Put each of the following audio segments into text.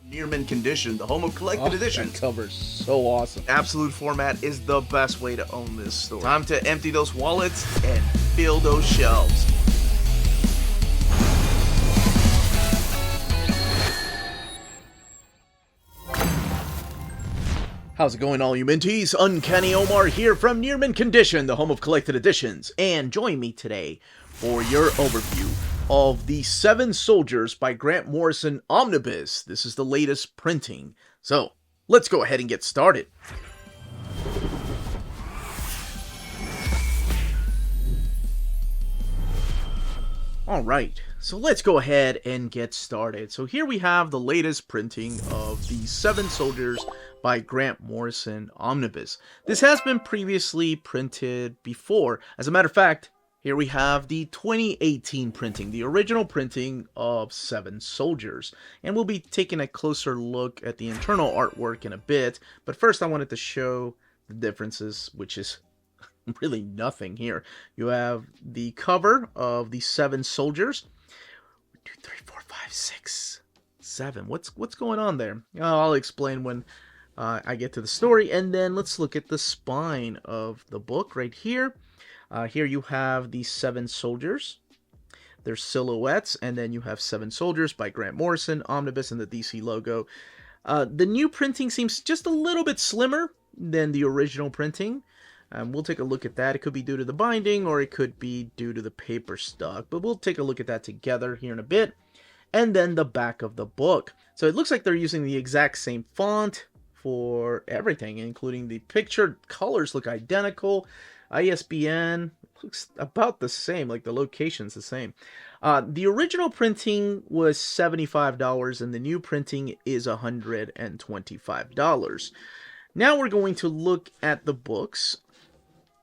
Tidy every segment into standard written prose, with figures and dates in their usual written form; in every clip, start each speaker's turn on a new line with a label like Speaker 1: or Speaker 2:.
Speaker 1: Near mint condition, the home of collected editions.
Speaker 2: That cover's so awesome.
Speaker 1: Absolute format is the best way to own this store. Time to empty those wallets and fill those shelves.
Speaker 2: How's it going, all you minties? Uncanny Omar here from Near Mint Condition, the home of collected editions, and join me today for your overview of The Seven Soldiers by Grant Morrison Omnibus. This is the latest printing, so let's go ahead and get started. Alright, so let's go ahead and get started. So here we have the latest printing of The Seven Soldiers by Grant Morrison Omnibus. This has been previously printed before. As a matter of fact, here we have the 2018 printing, the original printing of Seven Soldiers. And we'll be taking a closer look at the internal artwork in a bit. But first I wanted to show the differences, which is really nothing here. You have the cover of the Seven Soldiers. 1, 2, 3, 4, 5, 6, 7. What's going on there? I'll explain when I get to the story. And then let's look at the spine of the book right here. Here you have the Seven Soldiers, their silhouettes, and then you have Seven Soldiers by Grant Morrison Omnibus and the DC logo. The new printing seems just a little bit slimmer than the original printing. We'll take a look at that. It could be due to the binding or it could be due to the paper stock, but we'll take a look at that together here in a bit. And then the back of the book. So it looks like they're using the exact same font for everything, including the picture. Colors look identical. ISBN looks about the same, like the location's the same. The original printing was $75 and the new printing is $125. Now we're going to look at the books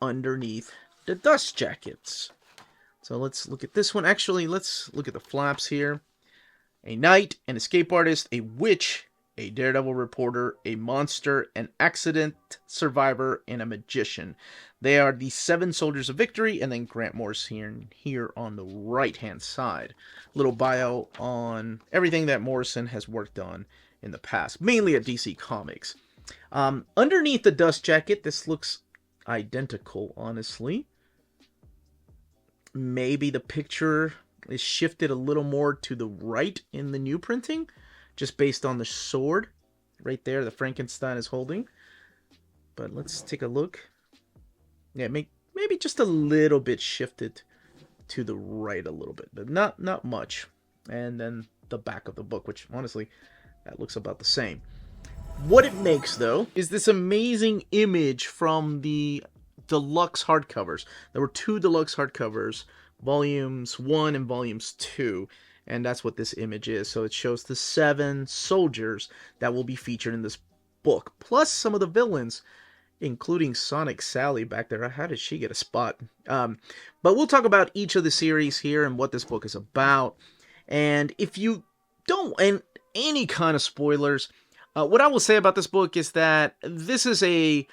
Speaker 2: underneath the dust jackets. So let's look at this one. Actually, let's look at the flaps here. A knight, an escape artist, a witch, a daredevil reporter, a monster, an accident survivor, and a magician. They are the Seven Soldiers of Victory, and then Grant Morrison here on the right-hand side. Little bio on everything that Morrison has worked on in the past, mainly at DC Comics. Underneath the dust jacket, this looks identical, honestly. Maybe the picture is shifted a little more to the right in the new printing, just based on the sword right there that Frankenstein is holding. But let's take a look. Yeah, maybe just a little bit shifted to the right a little bit, but not much. And then the back of the book, which honestly, that looks about the same. What it makes, though, is this amazing image from the deluxe hardcovers. There were 2 deluxe hardcovers, volumes 1 and volumes 2. And that's what this image is. So it shows the 7 soldiers that will be featured in this book. Plus some of the villains, including Sonic Sally back there. How did she get a spot? But we'll talk about each of the series here and what this book is about. And if you don't want any kind of spoilers, what I will say about this book is that this is a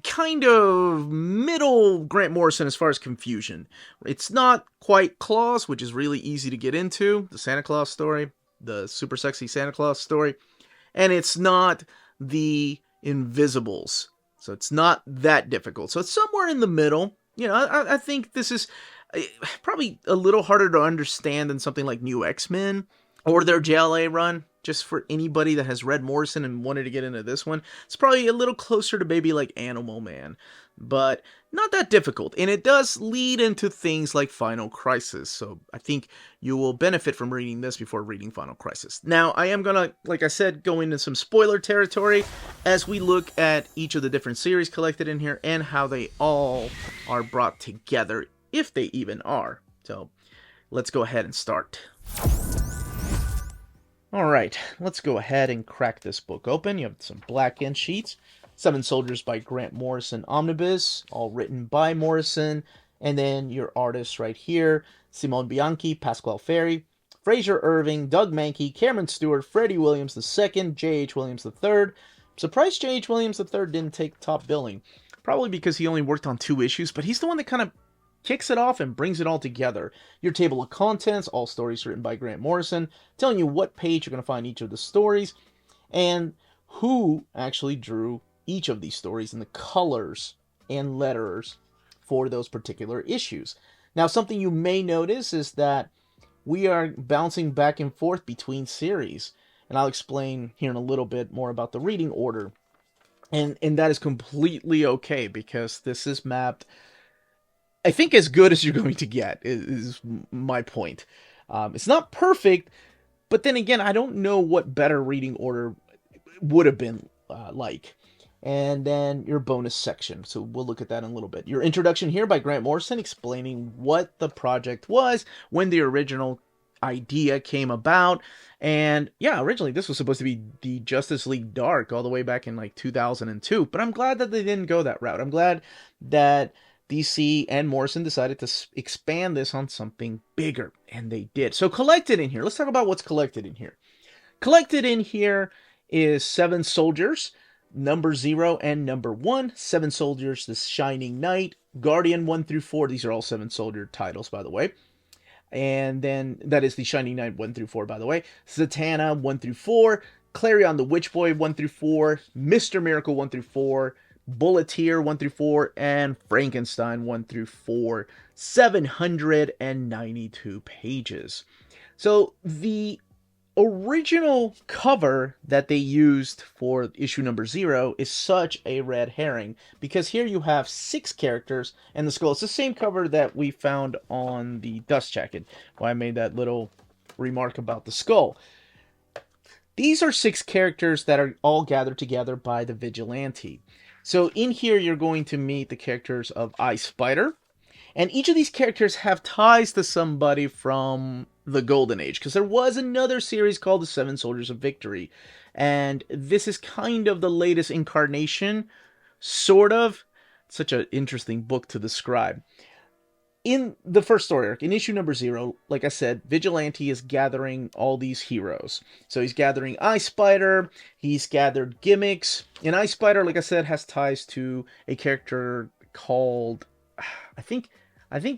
Speaker 2: kind of middle Grant Morrison as far as confusion. It's not quite Claus, which is really easy to get into, the Santa Claus story, the super sexy Santa Claus story, and it's not the Invisibles, so it's not that difficult. So it's somewhere in the middle. You know, I think this is probably a little harder to understand than something like New X-Men or their JLA run. Just for anybody that has read Morrison and wanted to get into this one, it's probably a little closer to maybe like Animal Man, but not that difficult. And it does lead into things like Final Crisis, so I think you will benefit from reading this before reading Final Crisis. Now, I am gonna, like I said, go into some spoiler territory as we look at each of the different series collected in here and how they all are brought together, if they even are. So, let's go ahead and start. Alright, let's go ahead and crack this book open. You have some black end sheets. Seven Soldiers by Grant Morrison Omnibus, all written by Morrison. And then your artists right here, Simone Bianchi, Pasquale Ferry, Fraser Irving, Doug Mankey, Cameron Stewart, Freddie Williams II, J.H. Williams III. Surprised J.H. Williams III didn't take top billing. Probably because he only worked on 2 issues, but he's the one that kind of kicks it off and brings it all together. Your table of contents, all stories written by Grant Morrison, telling you what page you're going to find each of the stories, and who actually drew each of these stories and the colors and letters for those particular issues. Now, something you may notice is that we are bouncing back and forth between series, and I'll explain here in a little bit more about the reading order. And that is completely okay, because this is mapped, I think, as good as you're going to get, is my point. It's not perfect, but then again, I don't know what better reading order would have been like. And then your bonus section. So we'll look at that in a little bit. Your introduction here by Grant Morrison, explaining what the project was, when the original idea came about. And yeah, originally this was supposed to be the Justice League Dark all the way back in like 2002. But I'm glad that they didn't go that route. I'm glad that DC and Morrison decided to expand this on something bigger. And they did. So collected in here. Let's talk about what's collected in here. Collected in here is 7 soldiers. Number 0 and number 1, 7 soldiers, the Shining Knight, Guardian 1 through 4. These are all 7 soldier titles, by the way. And then that is the Shining Knight 1 through 4, by the way. Zatanna 1 through 4, Clarion the Witch Boy 1 through 4, Mr. Miracle 1 through 4, Bulleteer 1 through 4, and Frankenstein 1 through 4. 792 pages. So the original cover that they used for issue number 0 is such a red herring, because here you have 6 characters and the skull. It's the same cover that we found on the Dust Jacket, why I made that little remark about the skull. These are 6 characters that are all gathered together by the Vigilante. So in here you're going to meet the characters of Ice Spider, and each of these characters have ties to somebody from the Golden Age, because there was another series called the 7 Soldiers of Victory, and this is kind of the latest incarnation, sort of. Such an interesting book to describe. In the first story arc, in issue number 0, like I said, Vigilante is gathering all these heroes. So he's gathering Ice Spider, he's gathered gimmicks, and Ice Spider, like I said, has ties to a character called, I think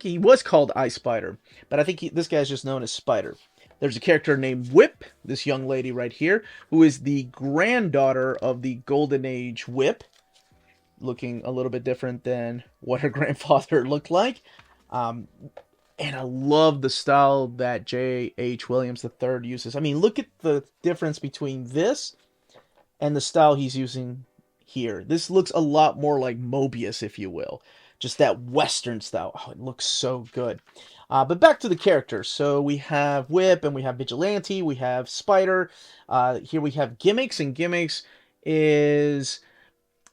Speaker 2: he was called Ice Spider, but I think this guy's just known as Spider. There's a character named Whip, this young lady right here, who is the granddaughter of the Golden Age Whip, looking a little bit different than what her grandfather looked like. And I love the style that J.H. Williams III uses. I mean, look at the difference between this and the style he's using here. This looks a lot more like Mobius, if you will. Just that Western style. Oh, it looks so good. But back to the characters. So we have Whip, and we have Vigilante, we have Spider. Here we have Gimmicks, and Gimmicks is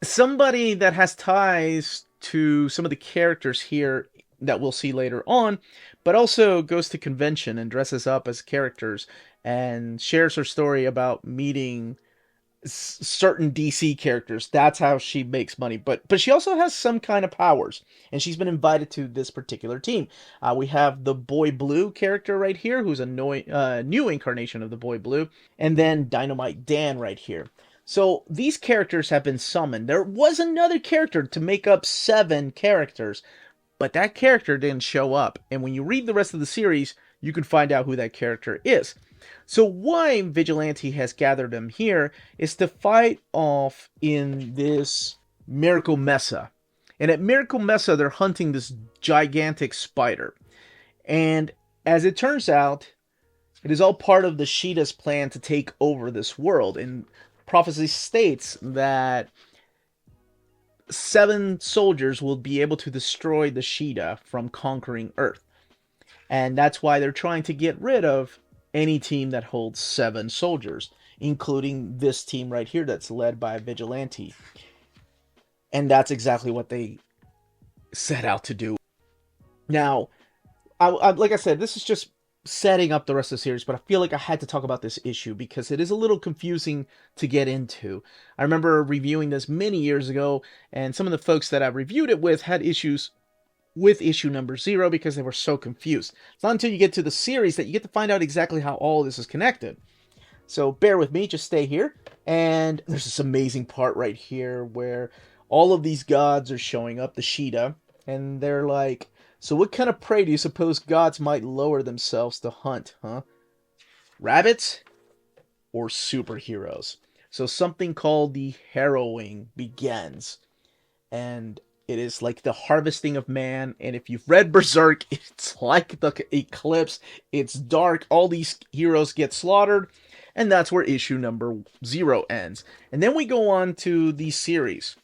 Speaker 2: somebody that has ties to some of the characters here that we'll see later on, but also goes to convention and dresses up as characters and shares her story about meeting certain DC characters. That's how she makes money. But she also has some kind of powers, and she's been invited to this particular team. We have the Boy Blue character right here, who's a new incarnation of the Boy Blue, and then Dynamite Dan right here. So these characters have been summoned. There was another character to make up 7 characters, but that character didn't show up. And when you read the rest of the series, you can find out who that character is. So why Vigilante has gathered them here is to fight off in this Miracle Mesa. And at Miracle Mesa, they're hunting this gigantic spider. And as it turns out, it is all part of the Sheeta's plan to take over this world. And prophecy states that 7 soldiers will be able to destroy the Sheeta from conquering Earth. And that's why they're trying to get rid of any team that holds 7 soldiers, including this team right here that's led by a Vigilante. And that's exactly what they set out to do. Now, like I said, this is just setting up the rest of the series, but I feel like I had to talk about this issue because it is a little confusing to get into. I remember reviewing this many years ago, and some of the folks that I reviewed it with had issues with issue number 0 because they were so confused. It's not until you get to the series that you get to find out exactly how all this is connected. So bear with me, just stay here. And there's this amazing part right here where all of these gods are showing up, the Sheeta, and they're like So what kind of prey do you suppose gods might lower themselves to hunt, huh? Rabbits or superheroes? So something called the harrowing begins. And it is like the harvesting of man. And if you've read Berserk, it's like the eclipse. It's dark. All these heroes get slaughtered. And that's where issue number 0 ends. And then we go on to the series.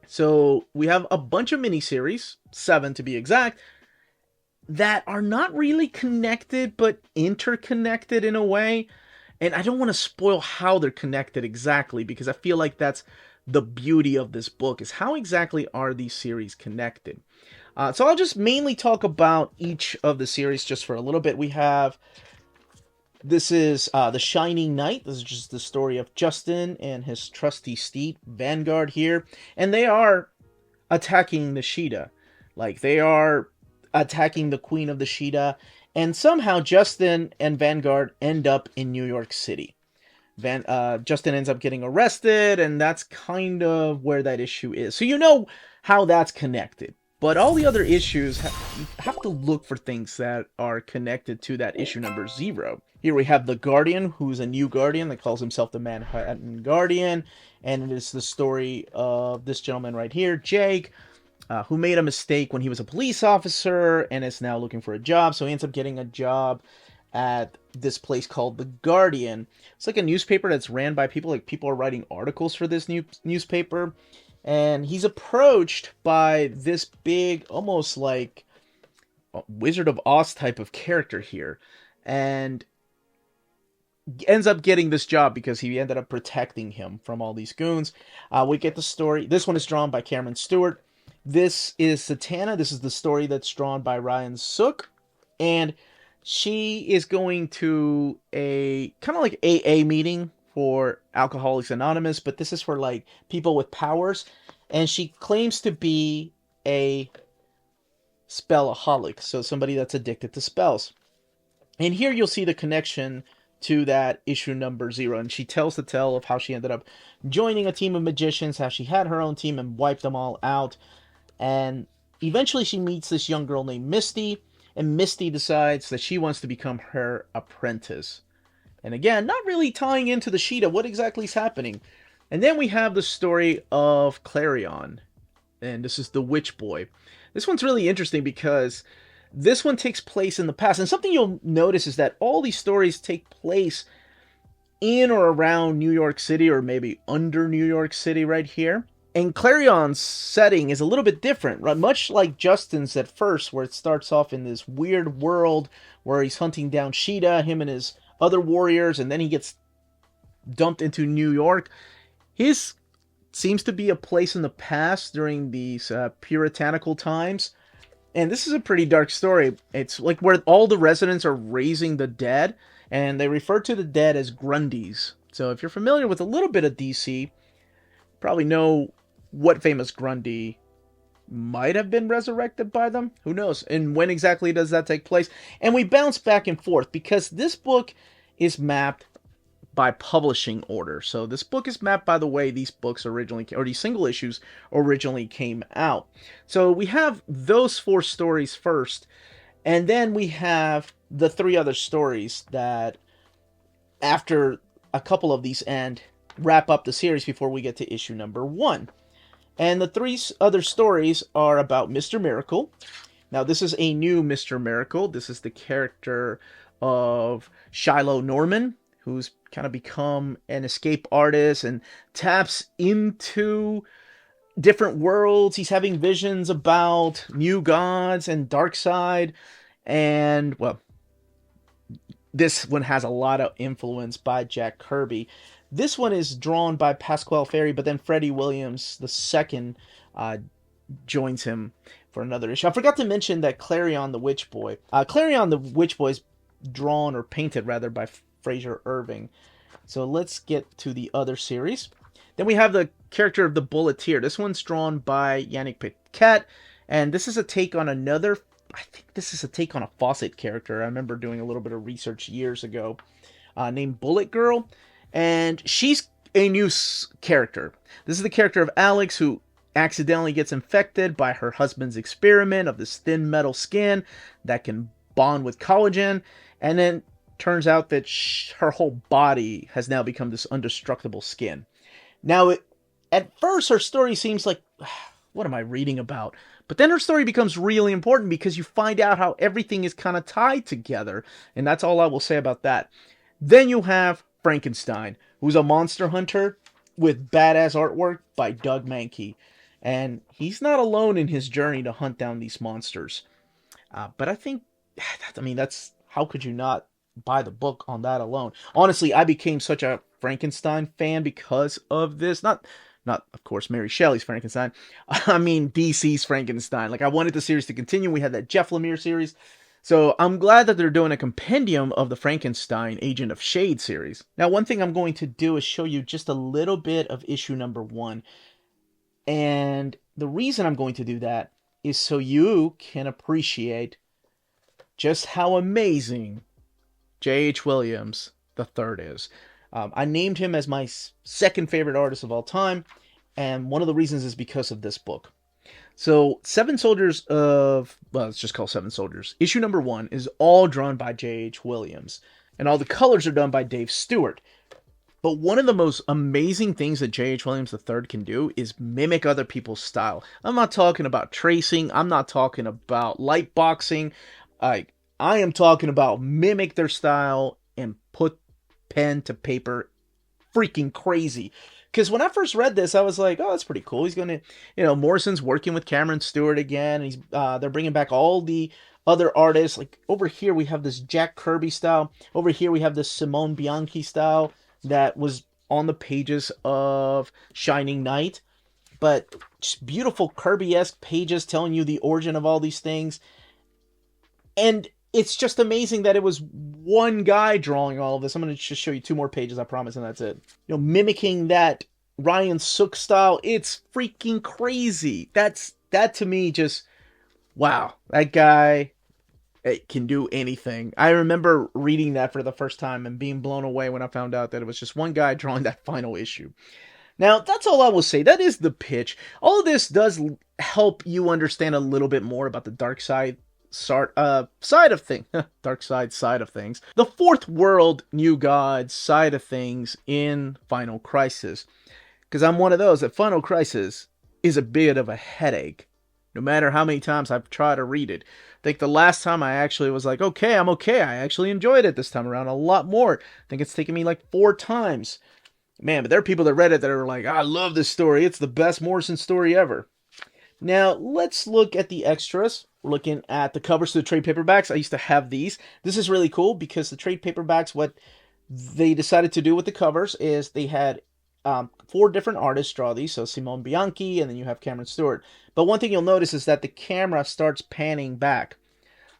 Speaker 2: So we have a bunch of miniseries, 7 to be exact, that are not really connected, but interconnected in a way. And I don't want to spoil how they're connected exactly, because I feel like that's the beauty of this book, is how exactly are these series connected. So I'll just mainly talk about each of the series just for a little bit. This is The Shining Knight. This is just the story of Justin and his trusty steed, Vanguard, here. And they are attacking the Sheeta. Like, they are attacking the Queen of the Sheeta. And somehow Justin and Vanguard end up in New York City. Justin ends up getting arrested, and that's kind of where that issue is. So you know how that's connected. But all the other issues, you have to look for things that are connected to that issue number 0. Here we have the Guardian, who's a new Guardian that calls himself the Manhattan Guardian. And it is the story of this gentleman right here, Jake, who made a mistake when he was a police officer and is now looking for a job. So he ends up getting a job at this place called The Guardian. It's like a newspaper that's ran by people. Like, people are writing articles for this newspaper. And he's approached by this big, almost like Wizard of Oz type of character here. And ends up getting this job because he ended up protecting him from all these goons. We get the story. This one is drawn by Cameron Stewart. This is Satana. This is the story that's drawn by Ryan Sook. And she is going to a kind of like AA meeting for Alcoholics Anonymous, but this is for like people with powers. And she claims to be a spellaholic, so somebody that's addicted to spells. And here you'll see the connection to that issue number 0. And she tells the tale of how she ended up joining a team of magicians, how she had her own team and wiped them all out. And eventually she meets this young girl named Misty, and Misty decides that she wants to become her apprentice. And again, not really tying into the Sheeta, what exactly is happening. And then we have the story of Clarion, and this is the Witch Boy. This one's really interesting because this one takes place in the past, and something you'll notice is that all these stories take place in or around New York City, or maybe under New York City right here. And Clarion's setting is a little bit different, right? Much like Justin's at first, where it starts off in this weird world where he's hunting down Sheeta, him and his other warriors, and then he gets dumped into New York. His seems to be a place in the past during these puritanical times. And this is a pretty dark story. It's like where all the residents are raising the dead, and they refer to the dead as Grundys. So if you're familiar with a little bit of DC, probably know what famous Grundy might have been resurrected by them. Who knows? And when exactly does that take place? And we bounce back and forth because this book is mapped by publishing order. So this book is mapped by the way these books originally, or these single issues originally came out. So we have those 4 stories first, and then we have the 3 other stories that, after a couple of these end, wrap up the series before we get to issue number 1. And the 3 other stories are about Mr. Miracle. Now, this is a new Mr. Miracle. This is the character of Shiloh Norman, who's kind of become an escape artist and taps into different worlds. He's having visions about new gods and dark side. And, well, this one has a lot of influence by Jack Kirby. This one is drawn by Pasquale Ferry, but then Freddie Williams II joins him for another issue. I forgot to mention that Clarion the Witch Boy. Clarion the Witch Boy is drawn, or painted rather, by Fraser Irving. So let's get to the other series. Then we have the character of the Bulleteer. This one's drawn by Yannick Piquet, and this is a take on another, I think this is a take on a Fawcett character. I remember doing a little bit of research years ago, named Bullet Girl, and she's a new character. This is the character of Alex, who accidentally gets infected by her husband's experiment of this thin metal skin that can bond with collagen, and then turns out that her whole body has now become this indestructible skin. Now, at first, her story seems like, what am I reading about? But then her story becomes really important because you find out how everything is kind of tied together, and that's all I will say about that. Then you have Frankenstein, who's a monster hunter with badass artwork by Doug Mahnke. And he's not alone in his journey to hunt down these monsters. But I think, that's, how could you not buy the book on that alone? Honestly, I became such a Frankenstein fan because of this. Not of course, Mary Shelley's Frankenstein. I mean, DC's Frankenstein. Like, I wanted the series to continue. We had that Jeff Lemire series. So I'm glad that they're doing a compendium of the Frankenstein Agent of Shade series. Now, one thing I'm going to do is show you just a little bit of issue number 1. And the reason I'm going to do that is so you can appreciate just how amazing J.H. Williams III is. I named him as my second favorite artist of all time, and one of the reasons is because of this book. So, let's just call Seven Soldiers. Issue number 1 is all drawn by J.H. Williams, and all the colors are done by Dave Stewart. But one of the most amazing things that J.H. Williams III can do is mimic other people's style. I'm not talking about tracing. I'm not talking about light boxing. I am talking about mimic their style and put pen to paper freaking crazy. Because when I first read this, I was like, oh, that's pretty cool. He's going to, Morrison's working with Cameron Stewart again. They're bringing back all the other artists. Like, over here, we have this Jack Kirby style. Over here, we have this Simone Bianchi style that was on the pages of Shining Knight. But just beautiful Kirby-esque pages telling you the origin of all these things. And it's just amazing that it was one guy drawing all of this. I'm going to just show you 2 more pages, I promise, and that's it. Mimicking that Ryan Sook style, it's freaking crazy. That to me just, wow, that guy can do anything. I remember reading that for the first time and being blown away when I found out that it was just one guy drawing that final issue. Now, that's all I will say. That is the pitch. All of this does help you understand a little bit more about the dark side side of things. Dark side of things. The Fourth World New Gods side of things in Final Crisis. Because I'm one of those that Final Crisis is a bit of a headache. No matter how many times I've tried to read it. I think the last time I actually was like, okay, I'm okay. I actually enjoyed it this time around a lot more. I think it's taken me like 4 times. Man, but there are people that read it that are like, I love this story. It's the best Morrison story ever. Now, let's look at the extras. We're looking at the covers to the trade paperbacks. I used to have these. This is really cool because the trade paperbacks, what they decided to do with the covers is they had 4 different artists draw these. So Simone Bianchi, and then you have Cameron Stewart. But one thing you'll notice is that the camera starts panning back.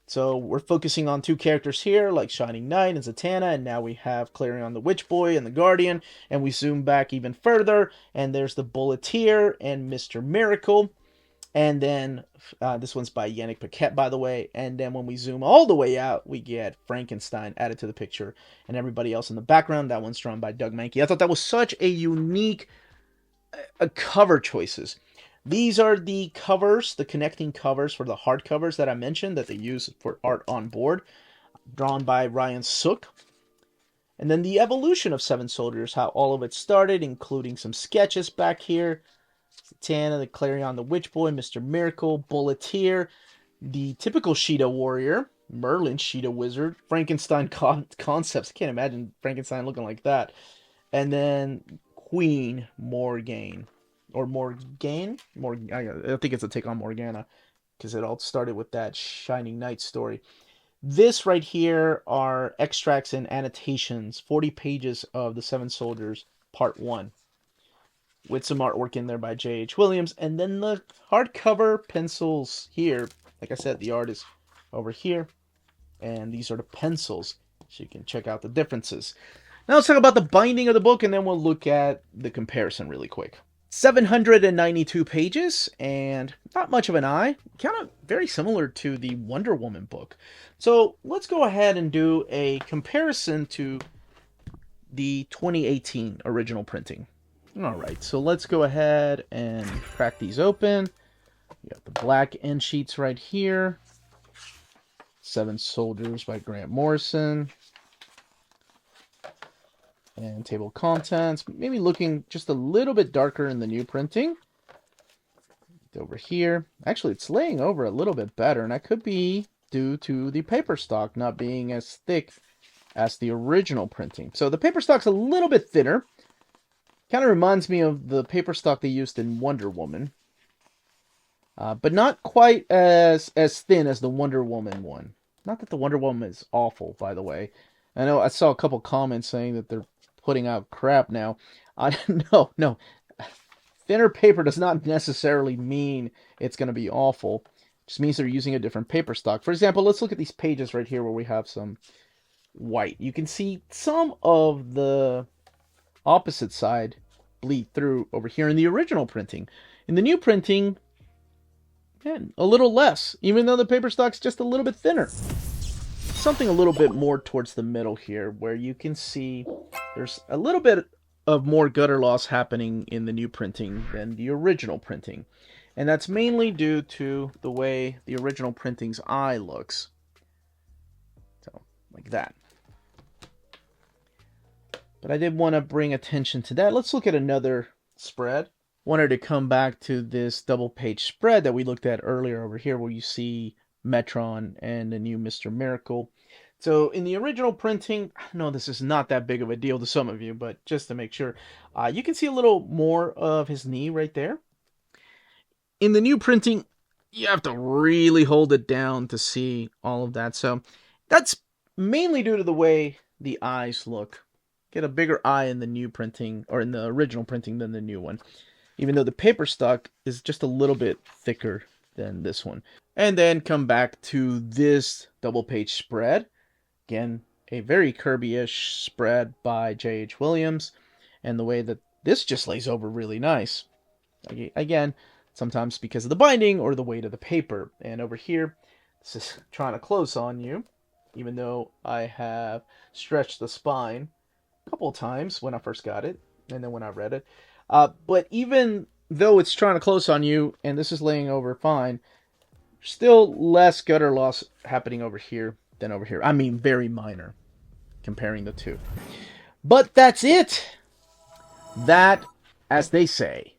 Speaker 2: So we're focusing on 2 characters here, like Shining Knight and Zatanna, and now we have Clarion the Witch Boy and the Guardian, and we zoom back even further, and there's the Bulleteer and Mr. Miracle. And then, this one's by Yannick Paquette, by the way. And then when we zoom all the way out, we get Frankenstein added to the picture. And everybody else in the background, that one's drawn by Doug Mahnke. I thought that was such a unique cover choices. These are the covers, the connecting covers for the hardcovers that I mentioned that they use for art on board. Drawn by Ryan Sook. And then the evolution of Seven Soldiers, how all of it started, including some sketches back here. Zatanna, the Clarion, the Witch Boy, Mr. Miracle, Bulleteer, the typical Sheeta Warrior, Merlin, Sheeta Wizard, Frankenstein concepts. I can't imagine Frankenstein looking like that. And then Queen Morgane. Or Morgane? I think it's a take on Morgana. Because it all started with that Shining Knight story. This right here are extracts and annotations. 40 pages of the Seven Soldiers, Part 1. With some artwork in there by J.H. Williams. And then the hardcover pencils here. Like I said, the art is over here. And these are the pencils. So you can check out the differences. Now let's talk about the binding of the book. And then we'll look at the comparison really quick. 792 pages. And not much of an eye. Kind of very similar to the Wonder Woman book. So let's go ahead and do a comparison to the 2018 original printing. Alright, so let's go ahead and crack these open. You got the black end sheets right here. 7 Soldiers by Grant Morrison. And table of contents, maybe looking just a little bit darker in the new printing. Over here, actually it's laying over a little bit better, and that could be due to the paper stock not being as thick as the original printing. So the paper stock's a little bit thinner. Kind of reminds me of the paper stock they used in Wonder Woman. But not quite as thin as the Wonder Woman one. Not that the Wonder Woman is awful, by the way. I know I saw a couple comments saying that they're putting out crap now. No. Thinner paper does not necessarily mean it's going to be awful. It just means they're using a different paper stock. For example, let's look at these pages right here where we have some white. You can see some of the opposite side bleed through over here in the original printing. In the new printing, man, a little less, even though the paper stock's just a little bit thinner. Something a little bit more towards the middle here, where you can see there's a little bit of more gutter loss happening in the new printing than the original printing. And that's mainly due to the way the original printing's eye looks. So, like that. But I did want to bring attention to that. Let's look at another spread. Wanted to come back to this double page spread that we looked at earlier over here, where you see Metron and the new Mr. Miracle. So in the original printing, I know this is not that big of a deal to some of you, but just to make sure, you can see a little more of his knee right there. In the new printing, you have to really hold it down to see all of that. So that's mainly due to the way the eyes look. Get a bigger eye in the new printing, or in the original printing, than the new one. Even though the paper stock is just a little bit thicker than this one. And then come back to this double page spread. Again, a very Kirby-ish spread by J.H. Williams. And the way that this just lays over really nice. Again, sometimes because of the binding or the weight of the paper. And over here, this is trying to close on you. Even though I have stretched the spine a couple of times when I first got it. And then when I read it. But even though it's trying to close on you, and this is laying over fine, still less gutter loss happening over here than over here. I mean, very minor, comparing the two. But that's it. That, as they say,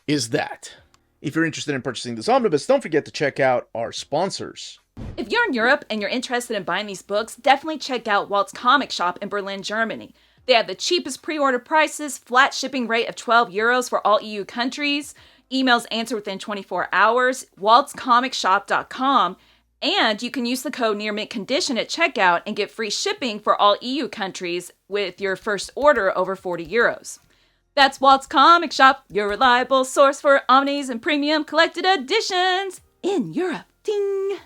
Speaker 2: is that. If you're interested in purchasing this omnibus, don't forget to check out our sponsors.
Speaker 3: If you're in Europe and you're interested in buying these books, definitely check out Walt's Comic Shop in Berlin, Germany. They have the cheapest pre-order prices, flat shipping rate of €12 for all EU countries, emails answered within 24 hours, waltzcomicshop.com, and you can use the code nearmintcondition at checkout and get free shipping for all EU countries with your first order over €40. That's Walt's Comic Shop, your reliable source for omnis and premium collected editions in Europe. Ding!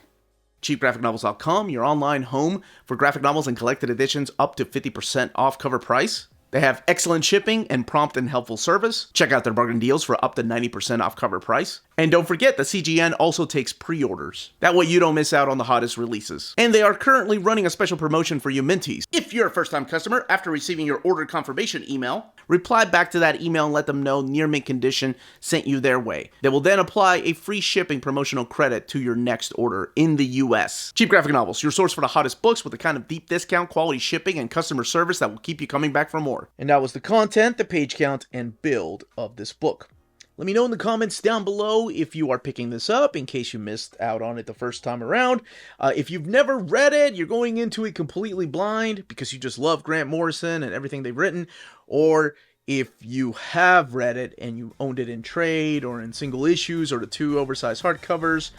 Speaker 1: cheapgraphicnovels.com, your online home for graphic novels and collected editions up to 50% off cover price. They have excellent shipping and prompt and helpful service. Check out their bargain deals for up to 90% off cover price. And don't forget, the CGN also takes pre-orders. That way you don't miss out on the hottest releases. And they are currently running a special promotion for you Minties. If you're a first-time customer, after receiving your order confirmation email, reply back to that email and let them know Near Mint Condition sent you their way. They will then apply a free shipping promotional credit to your next order in the US. Cheap Graphic Novels, your source for the hottest books with the kind of deep discount, quality shipping, and customer service that will keep you coming back for more.
Speaker 2: And that was the content, the page count, and build of this book. Let me know in the comments down below if you are picking this up, in case you missed out on it the first time around. If you've never read it, you're going into it completely blind because you just love Grant Morrison and everything they've written, or if you have read it and you owned it in trade or in single issues or the 2 oversized hardcovers,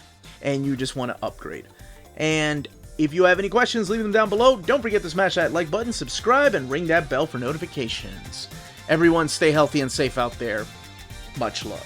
Speaker 2: and you just want to upgrade. And if you have any questions, leave them down below. Don't forget to smash that like button, subscribe, and ring that bell for notifications. Everyone stay healthy and safe out there. Much love.